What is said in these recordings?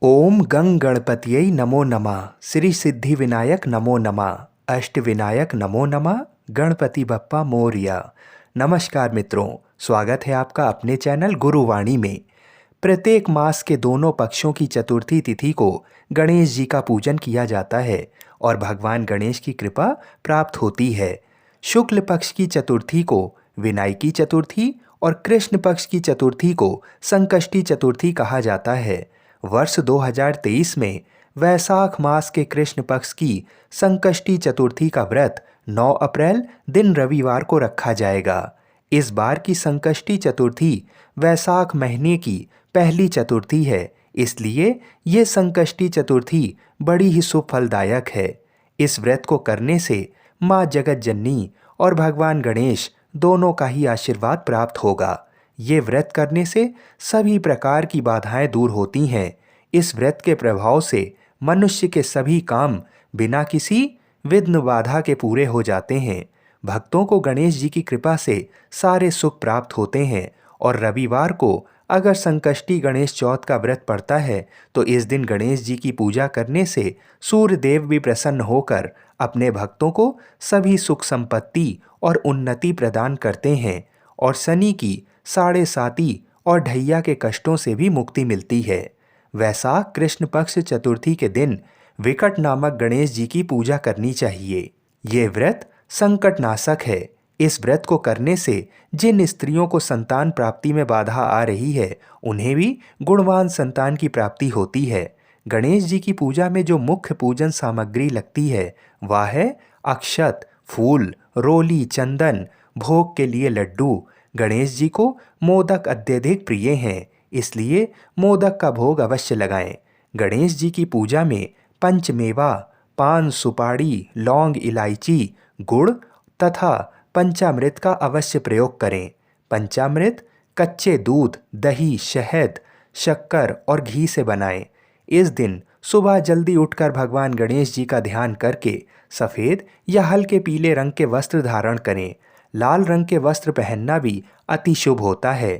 ओम गंग गणपतये नमो नमः। श्री सिद्धि विनायक नमो नमः। अष्ट विनायक नमो नमः। गणपति बप्पा मोरया। नमस्कार मित्रों, स्वागत है आपका अपने चैनल गुरुवाणी में। प्रत्येक मास के दोनों पक्षों की चतुर्थी तिथि को गणेश जी का पूजन किया जाता है और भगवान गणेश की कृपा प्राप्त होती है। शुक्ल पक्ष की चतुर्थी को विनायकी चतुर्थी और कृष्ण पक्ष की चतुर्थी को संकष्टी चतुर्थी कहा जाता है। वर्ष 2023 में वैशाख मास के कृष्ण पक्ष की संकष्टी चतुर्थी का व्रत 9 अप्रैल दिन रविवार को रखा जाएगा। इस बार की संकष्टी चतुर्थी वैशाख महीने की पहली चतुर्थी है, इसलिए ये संकष्टी चतुर्थी बड़ी ही शुभ फलदायक है। इस व्रत को करने से माँ जगत जननी और भगवान गणेश दोनों का ही आशीर्वाद प्राप्त होगा। ये व्रत करने से सभी प्रकार की बाधाएं दूर होती हैं। इस व्रत के प्रभाव से मनुष्य के सभी काम बिना किसी विघ्न बाधा के पूरे हो जाते हैं। भक्तों को गणेश जी की कृपा से सारे सुख प्राप्त होते हैं और रविवार को अगर संकष्टी गणेश चौथ का व्रत पड़ता है तो इस दिन गणेश जी की पूजा करने से सूर्य देव भी प्रसन्न होकर अपने भक्तों को सभी सुख संपत्ति और उन्नति प्रदान करते हैं और शनि की साढ़े साती और ढैया के कष्टों से भी मुक्ति मिलती है। वैशाख कृष्ण पक्ष चतुर्थी के दिन विकट नामक गणेश जी की पूजा करनी चाहिए। ये व्रत संकट नाशक है। इस व्रत को करने से जिन स्त्रियों को संतान प्राप्ति में बाधा आ रही है उन्हें भी गुणवान संतान की प्राप्ति होती है। गणेश जी की पूजा में जो मुख्य पूजन सामग्री लगती है वह है अक्षत, फूल, रोली, चंदन, भोग के लिए लड्डू। गणेश जी को मोदक अत्यधिक प्रिय हैं, इसलिए मोदक का भोग अवश्य लगाएं। गणेश जी की पूजा में पंचमेवा, पान, सुपारी, लौंग, इलायची, गुड़ तथा पंचामृत का अवश्य प्रयोग करें। पंचामृत कच्चे दूध, दही, शहद, शक्कर और घी से बनाएं। इस दिन सुबह जल्दी उठकर भगवान गणेश जी का ध्यान करके सफ़ेद या हल्के पीले रंग के वस्त्र धारण करें। लाल रंग के वस्त्र पहनना भी अति शुभ होता है।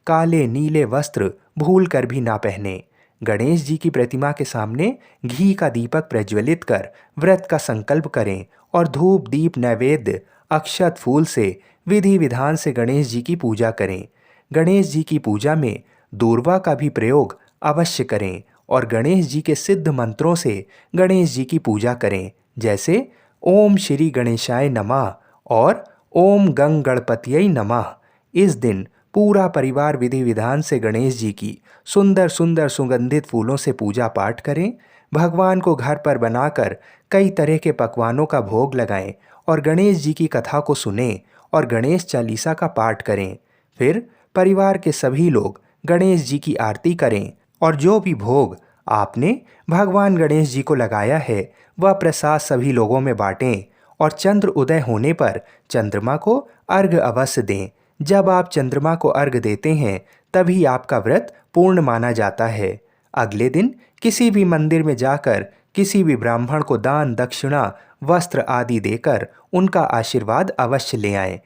काले नीले वस्त्र भूल कर भी ना पहने। गणेश जी की प्रतिमा के सामने घी का दीपक प्रज्वलित कर व्रत का संकल्प करें और धूप, दीप, नैवेद्य, अक्षत, फूल से विधि विधान से गणेश जी की पूजा करें। गणेश जी की पूजा में दूर्वा का भी प्रयोग अवश्य करें और गणेश जी के सिद्ध मंत्रों से गणेश जी की पूजा करें, जैसे ओम श्री गणेशाय नमः और ओम गंग गणपतये नमः। इस दिन पूरा परिवार विधि विधान से गणेश जी की सुंदर सुंदर सुगंधित फूलों से पूजा पाठ करें। भगवान को घर पर बनाकर कई तरह के पकवानों का भोग लगाएं और गणेश जी की कथा को सुनें और गणेश चालीसा का पाठ करें। फिर परिवार के सभी लोग गणेश जी की आरती करें और जो भी भोग आपने भगवान गणेश जी को लगाया है वह प्रसाद सभी लोगों में बांटें और चंद्र उदय होने पर चंद्रमा को अर्घ्य अवश्य दें। जब आप चंद्रमा को अर्घ्य देते हैं तभी आपका व्रत पूर्ण माना जाता है। अगले दिन किसी भी मंदिर में जाकर किसी भी ब्राह्मण को दान, दक्षिणा, वस्त्र आदि देकर उनका आशीर्वाद अवश्य ले आएं।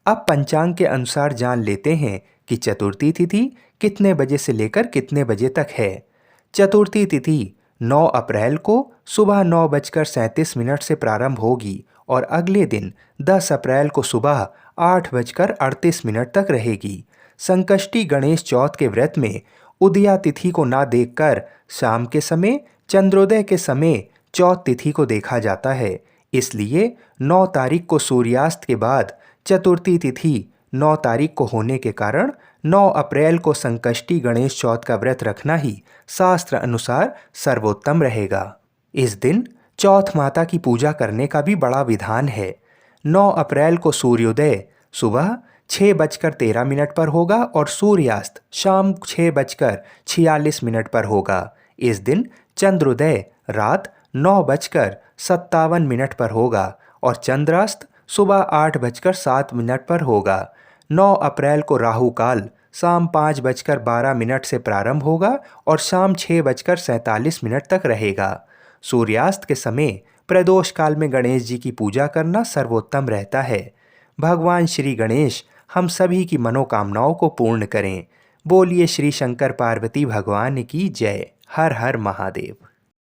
अब पंचांग के अनुसार जान लेते हैं कि चतुर्थी तिथि कितने बजे से लेकर कितने बजे तक है। चतुर्थी तिथि 9 अप्रैल को सुबह 9:37 से प्रारंभ होगी और अगले दिन 10 अप्रैल को सुबह 8:38 तक रहेगी। संकष्टी गणेश चौथ के व्रत में उदया तिथि को ना देखकर शाम के समय चंद्रोदय के समय चौथ तिथि को देखा जाता है, इसलिए 9 तारीख को सूर्यास्त के बाद चतुर्थी तिथि 9 तारीख को होने के कारण 9 अप्रैल को संकष्टी गणेश चौथ का व्रत रखना ही शास्त्र अनुसार सर्वोत्तम रहेगा। इस दिन चौथ माता की पूजा करने का भी बड़ा विधान है। 9 अप्रैल को सूर्योदय सुबह 6:13 पर होगा और सूर्यास्त शाम 6:46 पर होगा। इस दिन चंद्रोदय रात 9:57 पर होगा और चंद्रास्त सुबह 8:07 पर होगा। 9 अप्रैल को राहु काल शाम 5:12 से प्रारंभ होगा और शाम 6:47 तक रहेगा। सूर्यास्त के समय प्रदोष काल में गणेश जी की पूजा करना सर्वोत्तम रहता है। भगवान श्री गणेश हम सभी की मनोकामनाओं को पूर्ण करें। बोलिए श्री शंकर पार्वती भगवान की जय। हर हर महादेव।